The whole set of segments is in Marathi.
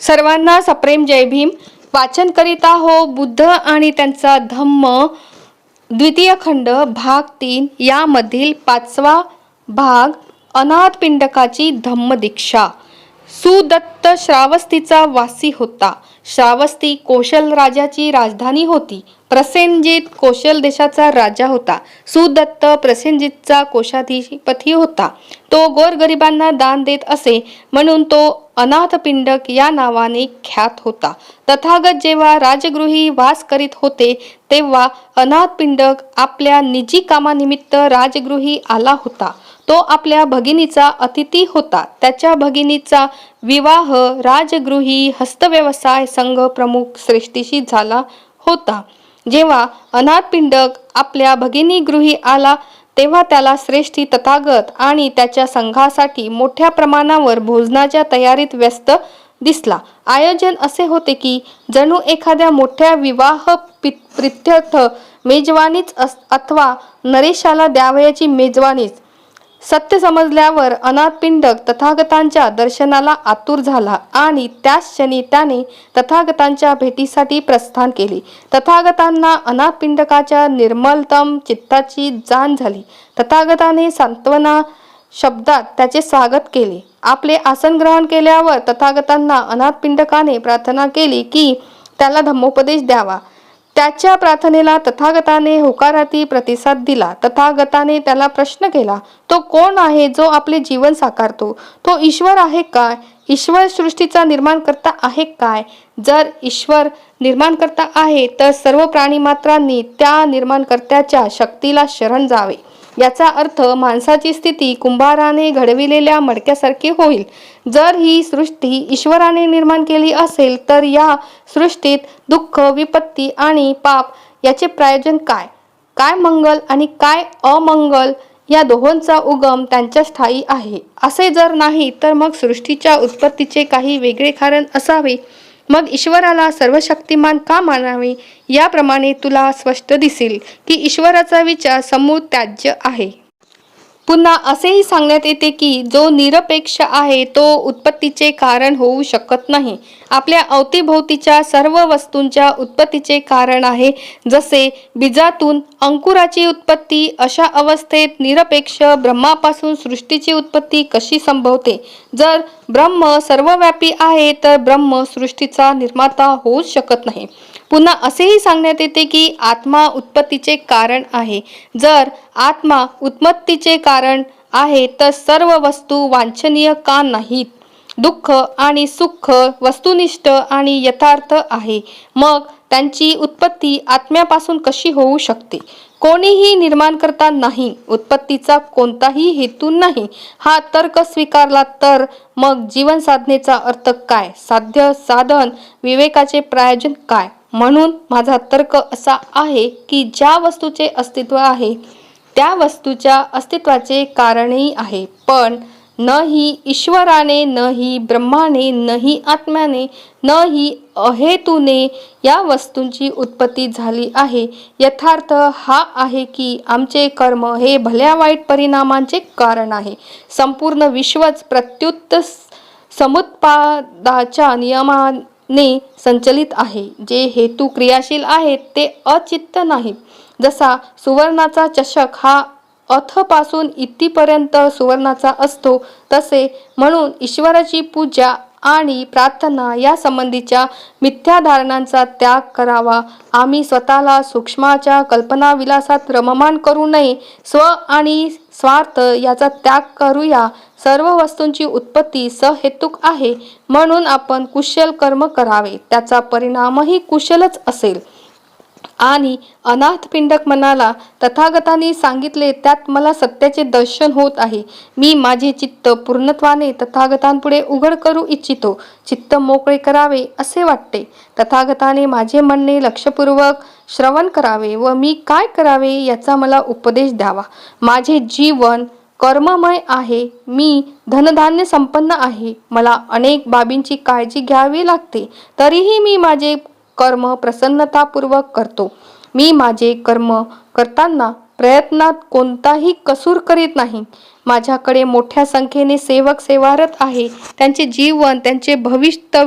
सर्वांना सप्रेम जय भीम. वाचन करीत आहो बुद्ध आणि त्यांचा धम्म द्वितीय खंड भाग 3 यामधील 5वा भाग अनाथ पिंडकाची धम्मदीक्षा. सुदत्त श्रावस्तीचा वासी होता. श्रावस्ती कोशल राजाची राजधानी होती. प्रसेनजित कोशल देशाचा राजा होता. सुदत्त प्रसेनजितचा कोशाधिपती होता. तो गोरगरिबांना दान देत असे म्हणून तो अनाथपिंडक या नावाने ख्यात होता. तथागत जेव्हा राजगृही वास करीत होते तेव्हा अनाथपिंडक आपल्या निजी कामानिमित्त राजगृही आला होता. तो आपल्या भगिनीचा अतिथी होता. त्याच्या भगिनीचा विवाह राजगृही हस्तव्यवसाय संघ प्रमुख श्रेष्ठीशी झाला होता. जेव्हा अनाथपिंडक आपल्या भगिनी गृही आला तेव्हा त्याला श्रेष्ठी तथागत आणि त्याच्या संघासाठी मोठ्या प्रमाणावर भोजनाच्या तयारीत व्यस्त दिसला. आयोजन असे होते की जणू एखाद्या मोठ्या विवाह प्रीत्यर्थ मेजवानीच अथवा नरेशाला द्यावयाची मेजवानीच. सत्य समजल्यावर अनाथपिंडक तथागतांच्या दर्शनाला आतुर झाला आणि त्याच क्षणी त्याने तथागतांच्या भेटीसाठी प्रस्थान केले. तथागतांना अनाथपिंडकाच्या निर्मलतम चित्ताची जाण झाली. तथागताने सांत्वना शब्दात त्याचे स्वागत केले. आपले आसन ग्रहण केल्यावर तथागतांना अनाथपिंडकाने प्रार्थना केली की त्याला धम्मोपदेश द्यावा. त्याच्या प्रार्थनेला तथागताने होकारार्थी प्रतिसाद दिला. तथागताने त्याला प्रश्न केला, तो कोण आहे जो आपले जीवन साकारतो? तो ईश्वर आहे काय? ईश्वर सृष्टीचा निर्माण करता आहे काय? जर ईश्वर निर्माण करता आहे तर सर्व प्राणीमात्रांनी त्या निर्माणकर्त्याच्या शक्तीला शरण जावे. याचा अर्थ माणसाची स्थिती कुंभाराने घडविलेल्या मडक्यासारखी होईल. जर ही सृष्टी ईश्वराने निर्माण केली असेल तर या सृष्टीत दुःख, विपत्ती आणि पाप याचे प्रयोजन काय? काय मंगल आणि काय अमंगल या दोहोंचा उगम त्यांच्या ठायी आहे? असे जर नाही तर मग सृष्टीच्या उत्पत्तीचे काही वेगळे कारण असावे. मग ईश्वराला सर्वशक्तिमान का मानावे? याप्रमाणे तुला स्पष्ट दिसेल की ईश्वराचा विचार समुत्याज्य आहे. पुन्हा असेही सांगण्यात येते की जो निरपेक्ष आहे तो उत्पत्तीचे कारण होऊ शकत नाही. आपल्या अवतीभोवतीच्या सर्व वस्तूंच्या उत्पत्तीचे कारण आहे. जसे बीजातून अंकुराची उत्पत्ती, अशा अवस्थेत निरपेक्ष ब्रह्मापासून सृष्टीची उत्पत्ती कशी संभवते? जर ब्रह्म सर्वव्यापी आहे तर ब्रह्म सृष्टीचा निर्माता होऊच शकत नाही. पुन्हा असेही सांगण्यात येते की आत्मा उत्पत्तीचे कारण आहे. जर आत्मा उत्पत्तीचे कारण आहे तर सर्व वस्तू वांछनीय का नाहीत? दुःख आणि सुख वस्तुनिष्ठ आणि यथार्थ आहे. मग त्यांची उत्पत्ती आत्म्यापासून कशी होऊ शकते? कोणीही निर्माण करता नाही. उत्पत्तीचा कोणताही हेतू नाही. हा तर्क स्वीकारला तर मग जीवन साधनेचा अर्थ काय? साध्य साधन विवेकाचे प्रयोजन काय? म्हणून माझा तर्क असा आहे की ज्या वस्तूचे अस्तित्व आहे त्या वस्तूच्या अस्तित्वाचे कारणही आहे. पण न ही ईश्वराने, न ही ब्रह्माने, न ही आत्म्याने, न ही अहेतूने या वस्तूंची उत्पत्ती झाली आहे. यथार्थ हा आहे की आमचे कर्म हे भल्या वाईट परिणामांचे कारण आहे. संपूर्ण विश्वच प्रत्युत समुत्पादाच्या नियमाने संचलित आहे. जे हेतू क्रियाशील आहेत ते अचित्त नाहीत. जसा सुवर्णाचा चषक हा अथपासून इथपर्यंत सुवर्णाचा असतो तसे म्हणून ईश्वराची पूजा आणि प्रार्थना या संबंधीच्या मिथ्याधारणांचा त्याग करावा. आम्ही स्वतःला सूक्ष्माच्या कल्पनाविलासात रममाण करू नये. स्व आणि स्वार्थ याचा त्याग करूया. सर्व वस्तूंची उत्पत्ती सहेतुक आहे म्हणून आपण कुशल कर्म करावे. त्याचा परिणामही कुशलच असेल. आणि अनाथपिंडक म्हणाला, तथागतांनी सांगितले त्यात मला सत्याचे दर्शन होत आहे. मी माझे चित्त पूर्णत्वाने तथागतांपुढे उघड करू इच्छितो. चित्त मोकळे करावे असे वाटते. तथागताने माझे म्हणणे लक्षपूर्वक श्रवण करावे व मी काय करावे याचा मला उपदेश द्यावा. माझे जीवन कर्ममय आहे. मी धनधान्य संपन्न आहे. मला अनेक बाबींची काळजी घ्यावी लागते. तरीही मी माझे कर्म प्रसन्नतापूर्वक करतो. मी माझे कर्म करताना प्रयत्नात कोणताही कसूर करीत नाही. माझ्याकडे मोठ्या संख्येने सेवक सेवारत आहे. त्यांचे जीवन, त्यांचे भविष्य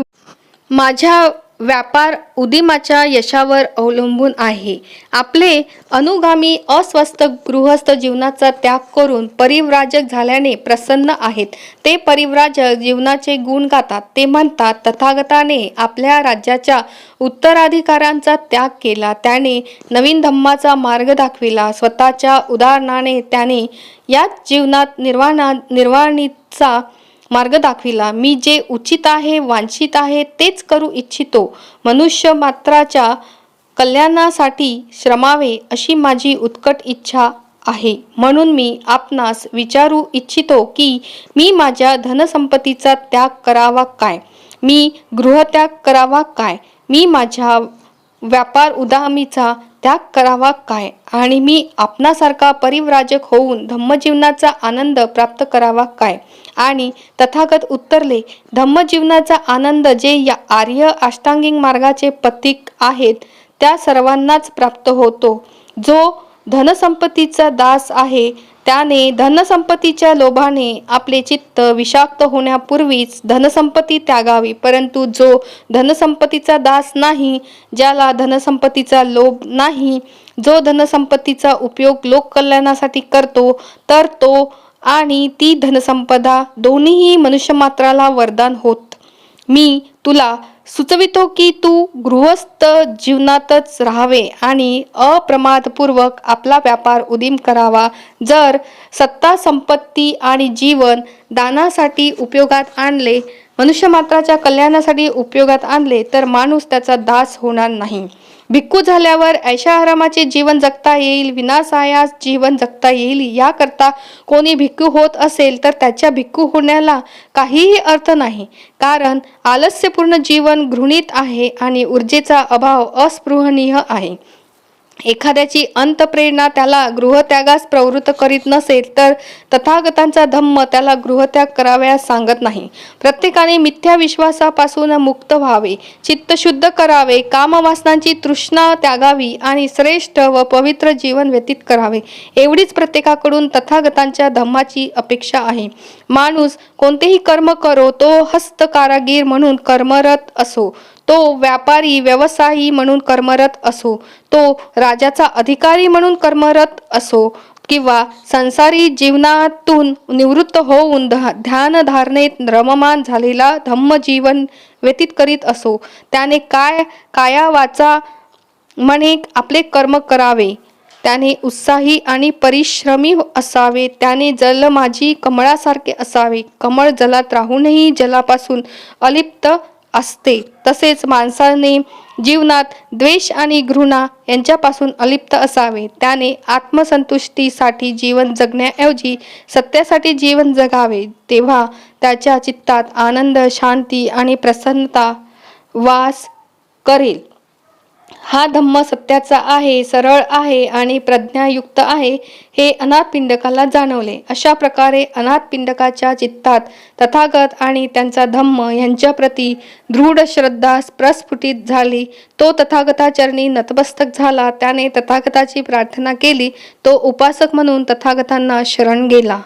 माझ्या व्यापार उदीमाच्या यशावर अवलंबून आहे. आपले अनुगामी अस्वस्थ गृहस्थ जीवनाचा त्याग करून परिव्राजक झाल्याने प्रसन्न आहेत. ते परिव्राजक जीवनाचे गुण गातात. ते म्हणतात, तथागताने आपल्या राज्याच्या उत्तराधिकारांचा त्याग केला. त्याने नवीन धम्माचा मार्ग दाखविला. स्वतःच्या उदाहरणाने त्याने याच जीवनात निर्वाणीचा मार्ग दाखविला. मी जे उचित आहे, वांछित आहे, तेच करू इच्छितो. मनुष्य मात्राच्या कल्याणासाठी श्रमावे अशी माझी उत्कट इच्छा आहे. म्हणून मी आपणास विचारू इच्छितो की मी माझ्या धनसंपत्तीचा त्याग करावा काय? मी गृहत्याग करावा काय? मी माझ्या व्यापार उदामीचा त्याग करावा काय? आणि मी आपणासारखा परिव्राजक होऊन धम्मजीवनाचा आनंद प्राप्त करावा काय? आणि तथागत उत्तरले, धम्मजीवनाचा आनंद जे या आर्य अष्टांगिक मार्गाचे पथिक आहेत त्या सर्वांनाच प्राप्त होतो. जो धनसंपत्तीचा दास आहे त्याने धनसंपत्तीच्या लोभाने आपले चित्त विषाक्त होण्यापूर्वीच धनसंपत्ती त्यागावी. परंतु जो धनसंपत्तीचा दास नाही, ज्याला धनसंपत्तीचा लोभ नाही, जो धनसंपत्तीचा उपयोग लोककल्याणासाठी करतो, तर तो आणि ती धनसंपदा दोन्हीही मनुष्यमात्राला वरदान होत. मी तुला सुचवितो की तू गृहस्थ जीवनातच राहावे आणि अप्रमादपूर्वक आपला व्यापार उदीम करावा. जर सत्ता, संपत्ती आणि जीवन दानासाठी उपयोगात आणले, मनुष्यमात्राच्या कल्याणासाठी उपयोगात आणले, तर माणूस त्याचा दास होणार नाही. भिक्खू झाल्यावर ऐशाआरामाचे जीवन जगता येईल, विनासायास जीवन जगता येईल. याकरता कोणी भिक्खू होत असेल तर त्याच्या भिक्खू होण्याला काहीही अर्थ नाही. कारण आलस्यपूर्ण जीवन घृणित आहे आणि ऊर्जेचा अभाव अस्पृहणीय आहे. एखाद्याची अंतप्रेरणा त्याला गृहत्यागास प्रवृत्त करीत नसेल तर तथागतांचा धम्म त्याला गृहत्याग करावयास सांगत नाही. प्रत्येकाने मिथ्या विश्वासापासून मुक्त व्हावे, चित्त शुद्ध करावे, कामवासनांची तृष्णा त्यागावी आणि श्रेष्ठ व पवित्र जीवन व्यतीत करावे. एवढीच प्रत्येकाकडून तथागतांच्या धम्माची अपेक्षा आहे. माणूस कोणतेही कर्म करो, तो हस्तकारागीर म्हणून कर्मरत असो, तो व्यापारी व्यवसायी म्हणून कर्मरत असो, तो राजाचा अधिकारी म्हणून कर्मरत असो किंवा संसारी जीवनातून निवृत्त होऊन ध्यानधारणेत रममान झालेला धम्मजीवन व्यतीत करीत असो, त्याने काया वाचा मने आपले कर्म करावे. त्याने उत्साही आणि परिश्रमी असावे. त्याने जलमाजी कमळासारखे असावे. कमळ जलात राहूनही जलापासून अलिप्त असते. तसेच माणसाने जीवनात द्वेष आणि घृणा यांच्यापासून अलिप्त असावे. त्याने आत्मसंतुष्टीसाठी जीवन जगण्याऐवजी सत्यासाठी जीवन जगावे. तेव्हा त्याच्या चित्तात आनंद, शांती आणि प्रसन्नता वास करेल. हा धम्म सत्याचा आहे, सरळ आहे आणि प्रज्ञायुक्त आहे, हे अनाथपिंडकाला जाणवले. अशा प्रकारे अनाथपिंडकाच्या चित्तात तथागत आणि त्यांचा धम्म यांच्याप्रती दृढ श्रद्धा प्रस्फुटित झाली. तो तथागताचरणी नतमस्तक झाला. त्याने तथागताची प्रार्थना केली. तो उपासक म्हणून तथागतांना शरण गेला.